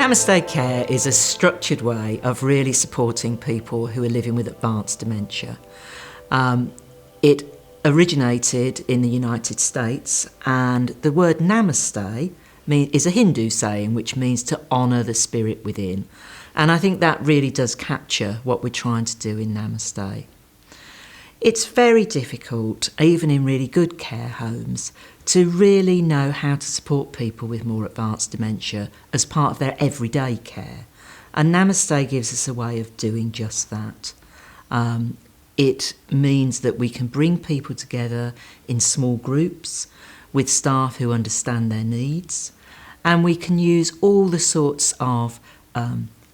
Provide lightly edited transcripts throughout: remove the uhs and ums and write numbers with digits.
Namaste Care is a structured way of really supporting people who are living with advanced dementia. It originated in the United States, and the word Namaste is a Hindu saying which means to honour the spirit within. And I think that really does capture what we're trying to do in Namaste. It's very difficult, even in really good care homes, to really know how to support people with more advanced dementia as part of their everyday care. And Namaste gives us a way of doing just that. It means that we can bring people together in small groups with staff who understand their needs, and we can use all the sorts of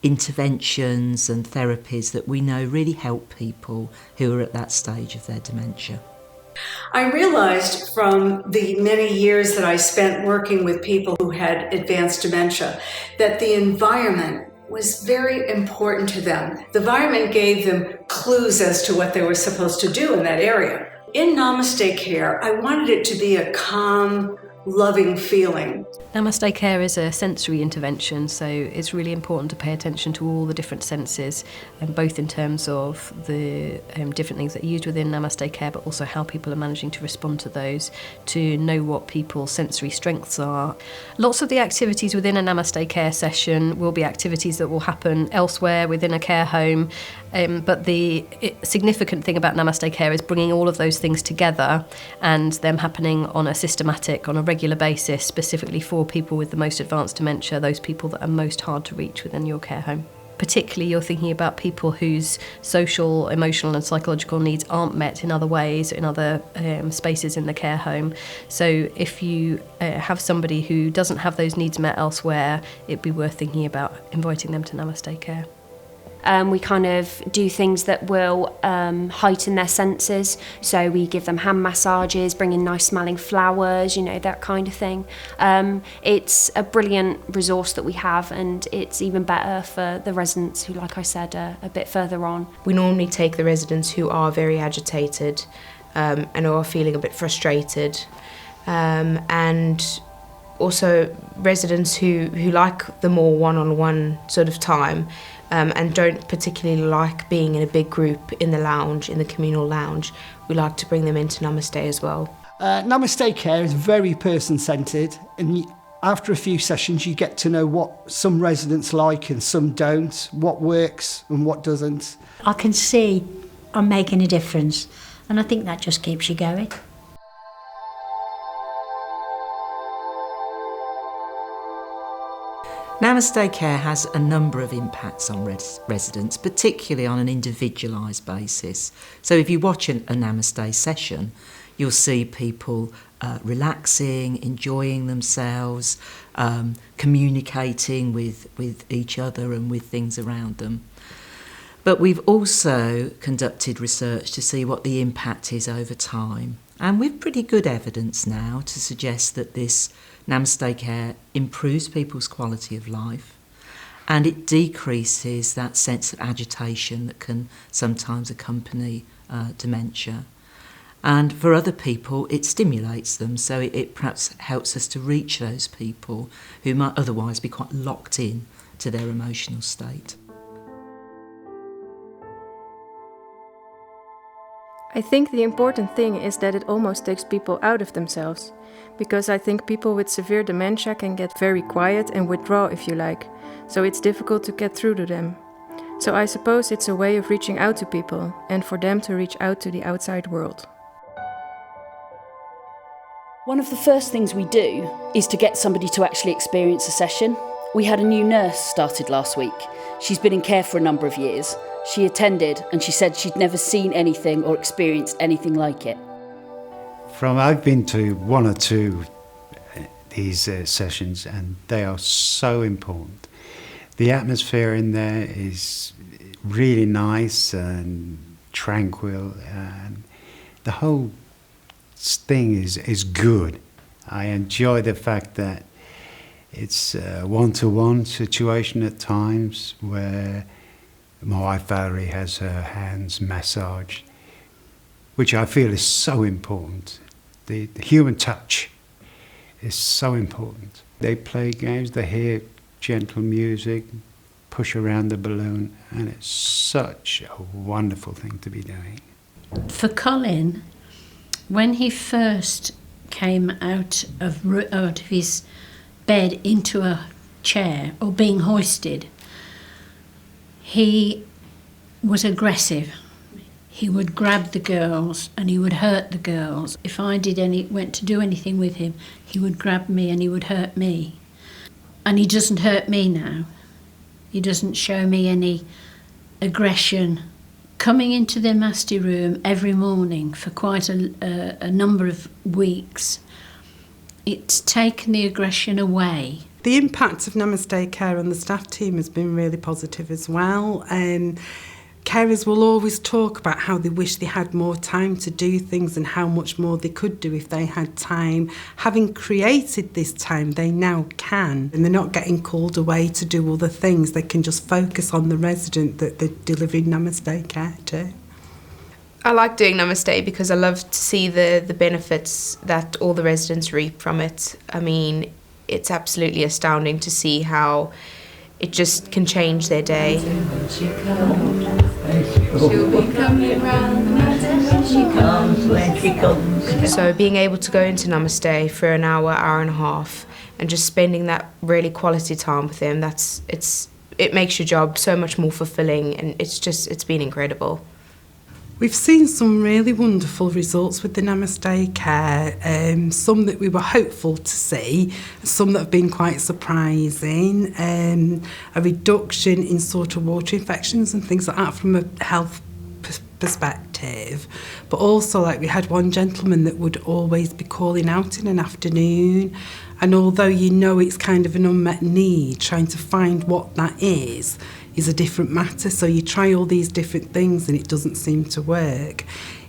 interventions and therapies that we know really help people who are at that stage of their dementia. I realized from the many years that I spent working with people who had advanced dementia that the environment was very important to them. The environment gave them clues as to what they were supposed to do in that area. In Namaste Care, I wanted it to be a calm, loving feeling. Namaste Care is a sensory intervention, so it's really important to pay attention to all the different senses, both in terms of the different things that are used within Namaste Care, but also how people are managing to respond to those, to know what people's sensory strengths are. Lots of the activities within a Namaste Care session will be activities that will happen elsewhere within a care home, but the significant thing about Namaste Care is bringing all of those things together and them happening on a systematic, on a regular basis, specifically for people with the most advanced dementia, those people that are most hard to reach within your care home. Particularly, you're thinking about people whose social, emotional and psychological needs aren't met in other ways, in other spaces in the care home. So if you have somebody who doesn't have those needs met elsewhere, it'd be worth thinking about inviting them to Namaste Care. We kind of do things that will heighten their senses. So we give them hand massages, bring in nice smelling flowers, that kind of thing. It's a brilliant resource that we have, and it's even better for the residents who, like I said, are a bit further on. We normally take the residents who are very agitated and who are feeling a bit frustrated, and also residents who like the more one-on-one sort of time, and don't particularly like being in a big group in the lounge, in the communal lounge. We like to bring them into Namaste as well. Namaste Care is very person-centred, and after a few sessions you get to know what some residents like and some don't, what works and what doesn't. I can see I'm making a difference, and I think that just keeps you going. Namaste Care has a number of impacts on residents, particularly on an individualised basis. So if you watch a Namaste session, you'll see people relaxing, enjoying themselves, communicating with each other and with things around them. But we've also conducted research to see what the impact is over time. And we've pretty good evidence now to suggest that this Namaste Care improves people's quality of life, and it decreases that sense of agitation that can sometimes accompany dementia. And for other people, it stimulates them, so it perhaps helps us to reach those people who might otherwise be quite locked in to their emotional state. I think the important thing is that it almost takes people out of themselves, because I think people with severe dementia can get very quiet and withdraw, if you like, so it's difficult to get through to them. So I suppose it's a way of reaching out to people and for them to reach out to the outside world. One of the first things we do is to get somebody to actually experience a session. We had a new nurse started last week. She's been in care for a number of years. She attended and she said she'd never seen anything or experienced anything like it. I've been to one or two these sessions, and they are so important. The atmosphere in there is really nice and tranquil, and the whole thing is good. I enjoy the fact that it's a one-to-one situation at times where my wife Valerie has her hands massaged, which I feel is so important. The human touch is so important. They play games, they hear gentle music, push around the balloon, and it's such a wonderful thing to be doing. For Colin, when he first came out of his bed into a chair or being hoisted, he was aggressive. He would grab the girls and he would hurt the girls. If I went to do anything with him, he would grab me and he would hurt me. And he doesn't hurt me now. He doesn't show me any aggression. Coming into the Namaste room every morning for quite a number of weeks, it's taken the aggression away. The impact of Namaste Care on the staff team has been really positive as well. Carers will always talk about how they wish they had more time to do things and how much more they could do if they had time. Having created this time, they now can, and they're not getting called away to do other things. They can just focus on the resident that they're delivering Namaste Care to. I like doing Namaste because I love to see the benefits that all the residents reap from it. I mean, it's absolutely astounding to see how it just can change their day. She'll be coming round the mountain when she comes. So being able to go into Namaste for an hour and a half and just spending that really quality time with them, it makes your job so much more fulfilling, and it's been incredible. We've seen some really wonderful results with the Namaste Care, some that we were hopeful to see, some that have been quite surprising, a reduction in sort of water infections and things like that from a health perspective. But also, like, we had one gentleman that would always be calling out in an afternoon, and although you know it's kind of an unmet need, trying to find what that is a different matter. So you try all these different things and it doesn't seem to work.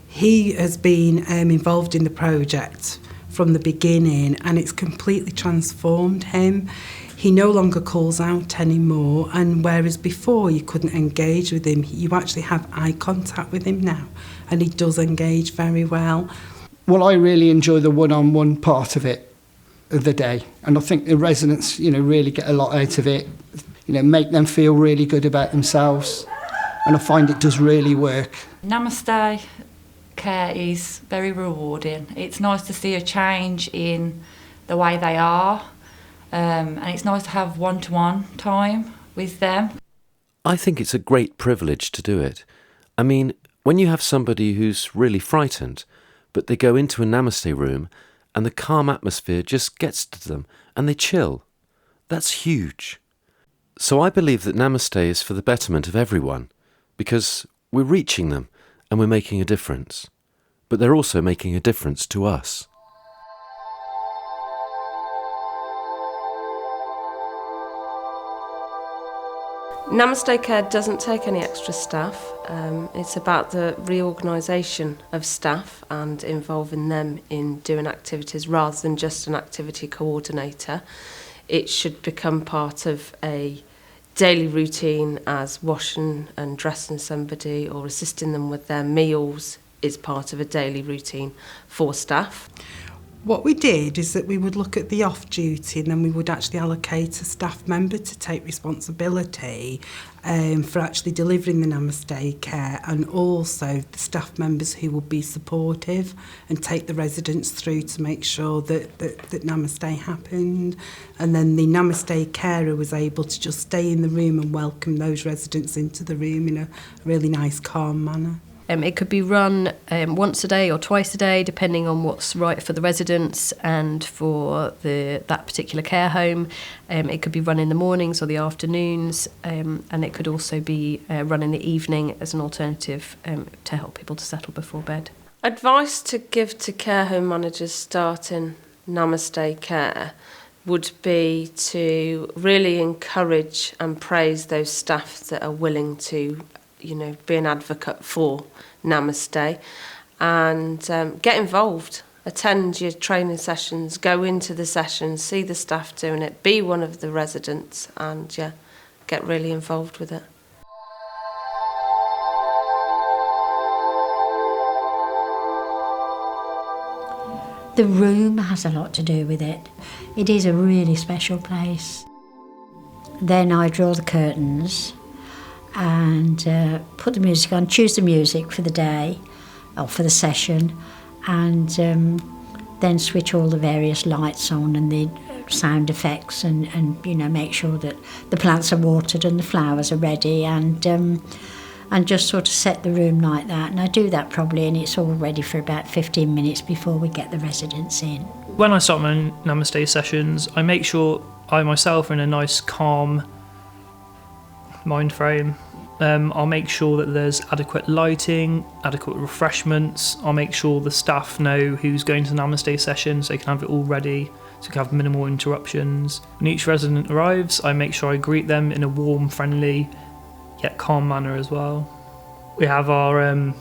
He has been involved in the project from the beginning, and it's completely transformed him. He no longer calls out anymore, and whereas before you couldn't engage with him, you actually have eye contact with him now, and he does engage very well. Well, I really enjoy the one-on-one part of it, of the day, and I think the residents, really get a lot out of it. Make them feel really good about themselves, and I find it does really work. Namaste Care is very rewarding. It's nice to see a change in the way they are, and it's nice to have one-to-one time with them. I think it's a great privilege to do it. I mean, when you have somebody who's really frightened, but they go into a Namaste room and the calm atmosphere just gets to them and they chill, that's huge. So I believe that Namaste is for the betterment of everyone, because we're reaching them and we're making a difference. But they're also making a difference to us. Namaste Care doesn't take any extra staff. It's about the reorganisation of staff and involving them in doing activities rather than just an activity coordinator. It should become part of a daily routine, as washing and dressing somebody or assisting them with their meals is part of a daily routine for staff. What we did is that we would look at the off-duty, and then we would actually allocate a staff member to take responsibility for actually delivering the Namaste Care, and also the staff members who would be supportive and take the residents through to make sure that Namaste happened. And then the Namaste carer was able to just stay in the room and welcome those residents into the room in a really nice, calm manner. It could be run once a day or twice a day, depending on what's right for the residents and for that particular care home. It could be run in the mornings or the afternoons, and it could also be run in the evening as an alternative to help people to settle before bed. Advice to give to care home managers starting Namaste Care would be to really encourage and praise those staff that are willing to be an advocate for Namaste, and get involved. Attend your training sessions, go into the sessions, see the staff doing it, be one of the residents, and get really involved with it. The room has a lot to do with it. It is a really special place. Then I draw the curtains and put the music on, choose the music for the day or for the session, and then switch all the various lights on and the sound effects, and make sure that the plants are watered and the flowers are ready, and just sort of set the room like that. And I do that probably, and it's all ready for about 15 minutes before we get the residents in. When I start my Namaste sessions, I make sure I myself are in a nice calm mind frame. I'll make sure that there's adequate lighting, adequate refreshments. I'll make sure the staff know who's going to the Namaste session so they can have it all ready, so we can have minimal interruptions. When each resident arrives, I make sure I greet them in a warm, friendly, yet calm manner as well. We have our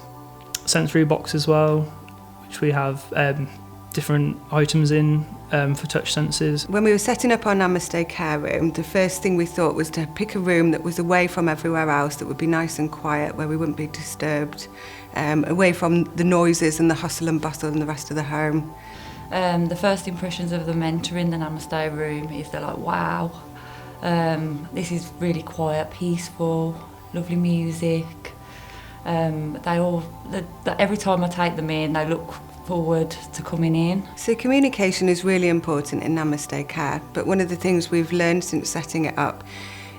sensory box as well, which we have different items in for touch senses. When we were setting up our Namaste care room, the first thing we thought was to pick a room that was away from everywhere else, that would be nice and quiet, where we wouldn't be disturbed, away from the noises and the hustle and bustle and the rest of the home. The first impressions of them entering the Namaste room is they're like, wow, this is really quiet, peaceful, lovely music. Every time I take them in, they look forward to coming in. So communication is really important in Namaste care, but one of the things we've learned since setting it up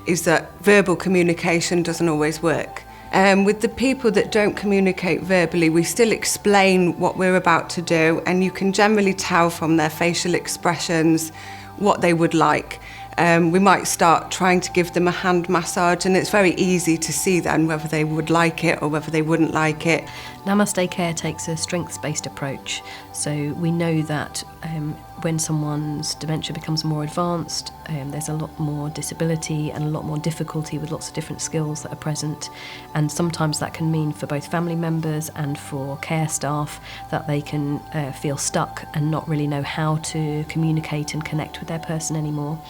is that verbal communication doesn't always work. With the people that don't communicate verbally, we still explain what we're about to do, and you can generally tell from their facial expressions what they would like. We might start trying to give them a hand massage, and it's very easy to see then whether they would like it or whether they wouldn't like it. Namaste Care takes a strengths-based approach, so we know that when someone's dementia becomes more advanced, there's a lot more disability and a lot more difficulty with lots of different skills that are present, and sometimes that can mean for both family members and for care staff that they can feel stuck and not really know how to communicate and connect with their person anymore.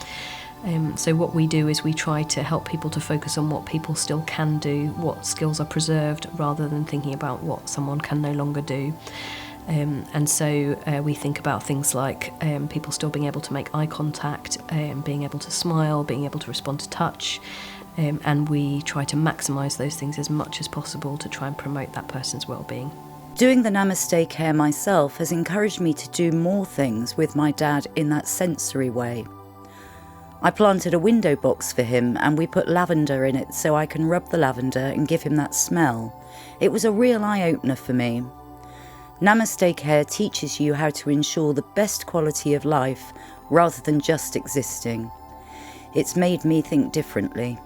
So what we do is we try to help people to focus on what people still can do, what skills are preserved, rather than thinking about what someone can no longer do. And so we think about things like people still being able to make eye contact, being able to smile, being able to respond to touch, and we try to maximise those things as much as possible to try and promote that person's well-being. Doing the Namaste Care myself has encouraged me to do more things with my dad in that sensory way. I planted a window box for him and we put lavender in it so I can rub the lavender and give him that smell. It was a real eye-opener for me. Namaste Care teaches you how to ensure the best quality of life rather than just existing. It's made me think differently.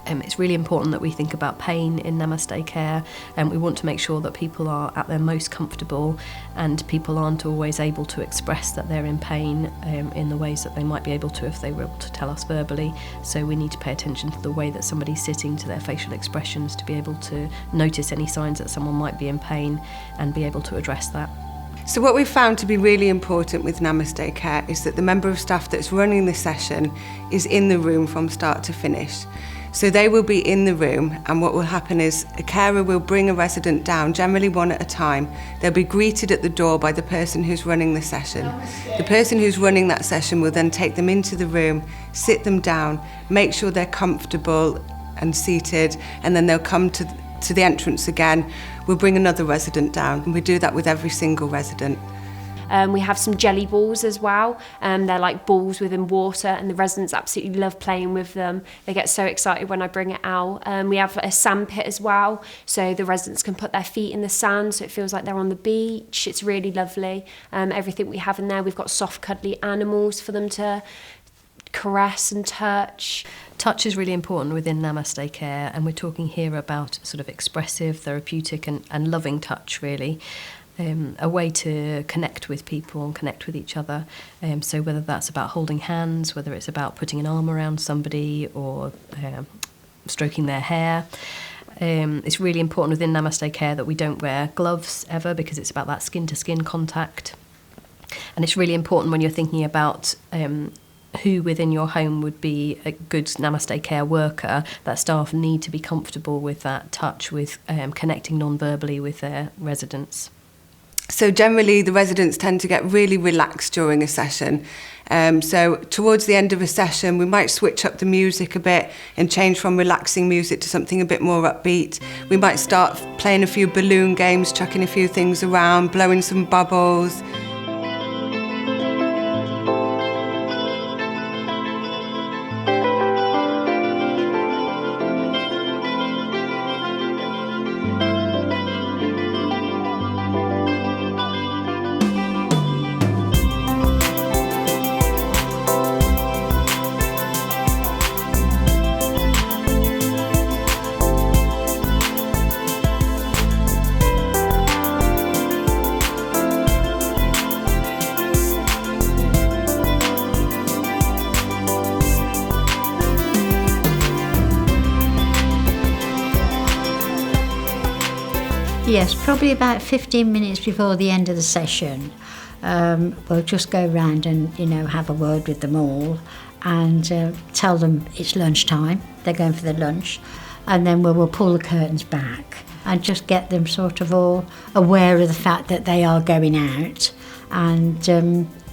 It's really important that we think about pain in Namaste Care, and we want to make sure that people are at their most comfortable and people aren't always able to express that they're in pain in the ways that they might be able to if they were able to tell us verbally. So we need to pay attention to the way that somebody's sitting, to their facial expressions, to be able to notice any signs that someone might be in pain and be able to address that. So what we've found to be really important with Namaste Care is that the member of staff that's running the session is in the room from start to finish. So they will be in the room, and what will happen is a carer will bring a resident down, generally one at a time. They'll be greeted at the door by the person who's running the session. The person who's running that session will then take them into the room, sit them down, make sure they're comfortable and seated, and then they'll come to the entrance again. We'll bring another resident down, and we do that with every single resident. We have some jelly balls as well. They're like balls within water, and the residents absolutely love playing with them. They get so excited when I bring it out. We have a sand pit as well, so the residents can put their feet in the sand so it feels like they're on the beach. It's really lovely. Everything we have in there, we've got soft cuddly animals for them to caress and touch. Touch is really important within Namaste Care, and we're talking here about sort of expressive, therapeutic and loving touch, really. A way to connect with people and connect with each other. So whether that's about holding hands, whether it's about putting an arm around somebody or stroking their hair. It's really important within Namaste Care that we don't wear gloves ever, because it's about that skin-to-skin contact. And it's really important when you're thinking about who within your home would be a good Namaste Care worker, that staff need to be comfortable with that touch, with connecting non-verbally with their residents. So generally the residents tend to get really relaxed during a session. So towards the end of a session, we might switch up the music a bit and change from relaxing music to something a bit more upbeat. We might start playing a few balloon games, chucking a few things around, blowing some bubbles. Yes, probably about 15 minutes before the end of the session. We'll just go round and, have a word with them all and tell them it's lunchtime, they're going for their lunch, and then we'll pull the curtains back and just get them sort of all aware of the fact that they are going out and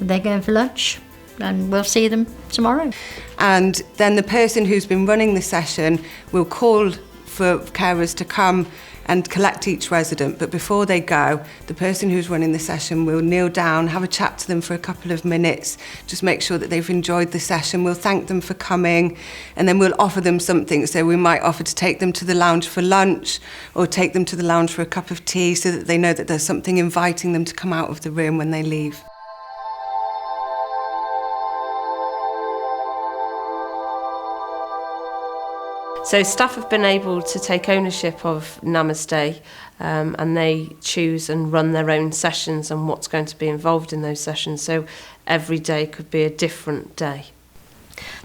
they're going for lunch, and we'll see them tomorrow. And then the person who's been running the session will call for carers to come and collect each resident, but before they go, the person who's running the session will kneel down, have a chat to them for a couple of minutes, just make sure that they've enjoyed the session. We'll thank them for coming, and then we'll offer them something. So we might offer to take them to the lounge for lunch or take them to the lounge for a cup of tea so that they know that there's something inviting them to come out of the room when they leave. So staff have been able to take ownership of Namaste and they choose and run their own sessions and what's going to be involved in those sessions. So every day could be a different day.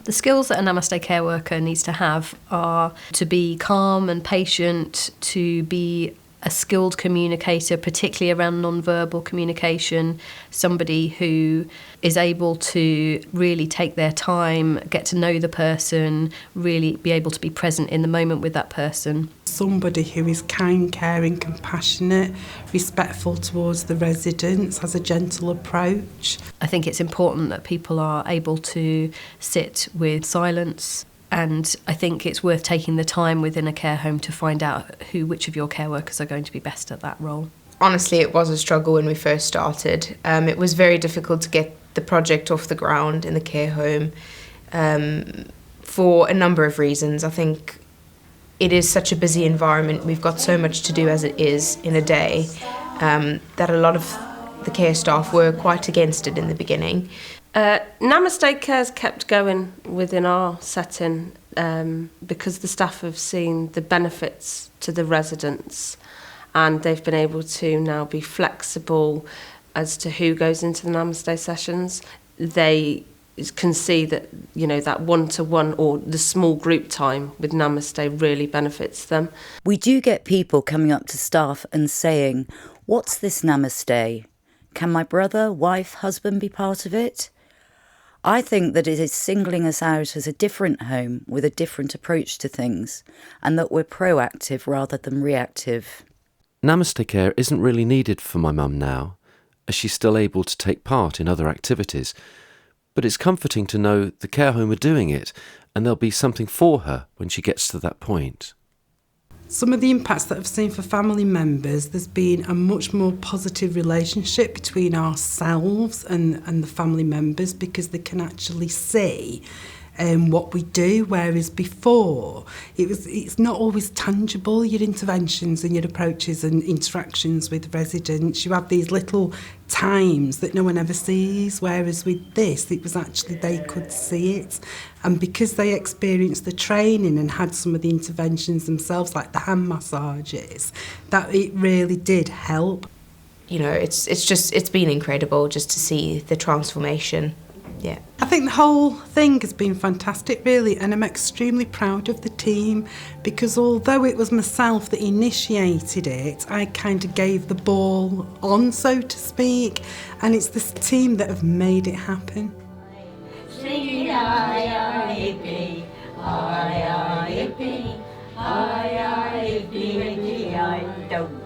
The skills that a Namaste care worker needs to have are to be calm and patient, to be a skilled communicator, particularly around non-verbal communication, somebody who is able to really take their time, get to know the person, really be able to be present in the moment with that person. Somebody who is kind, caring, compassionate, respectful towards the residents, has a gentle approach. I think it's important that people are able to sit with silence. And I think it's worth taking the time within a care home to find out which of your care workers are going to be best at that role. Honestly, it was a struggle when we first started. It was very difficult to get the project off the ground in the care home for a number of reasons. I think it is such a busy environment. We've got so much to do as it is in a day that a lot of the care staff were quite against it in the beginning. Namaste Care's kept going within our setting because the staff have seen the benefits to the residents and they've been able to now be flexible as to who goes into the Namaste sessions. They can see that, that one-to-one or the small group time with Namaste really benefits them. We do get people coming up to staff and saying, "What's this Namaste? Can my brother, wife, husband be part of it?" I think that it is singling us out as a different home with a different approach to things, and that we're proactive rather than reactive. Namaste care isn't really needed for my mum now, as she's still able to take part in other activities, but it's comforting to know the care home are doing it and there'll be something for her when she gets to that point. Some of the impacts that I've seen for family members, there's been a much more positive relationship between ourselves and the family members because they can actually see what we do, whereas before it's not always tangible, your interventions and your approaches and interactions with residents. You have these little times that no one ever sees, whereas with this it was actually they could see it, and because they experienced the training and had some of the interventions themselves like the hand massages, that it really did help. It's been incredible just to see the transformation. Yeah. I think the whole thing has been fantastic, really, and I'm extremely proud of the team because although it was myself that initiated it, I kind of gave the ball on, so to speak, and it's this team that have made it happen. Sing I-I-P, I-I-P, I-I-P, I don't.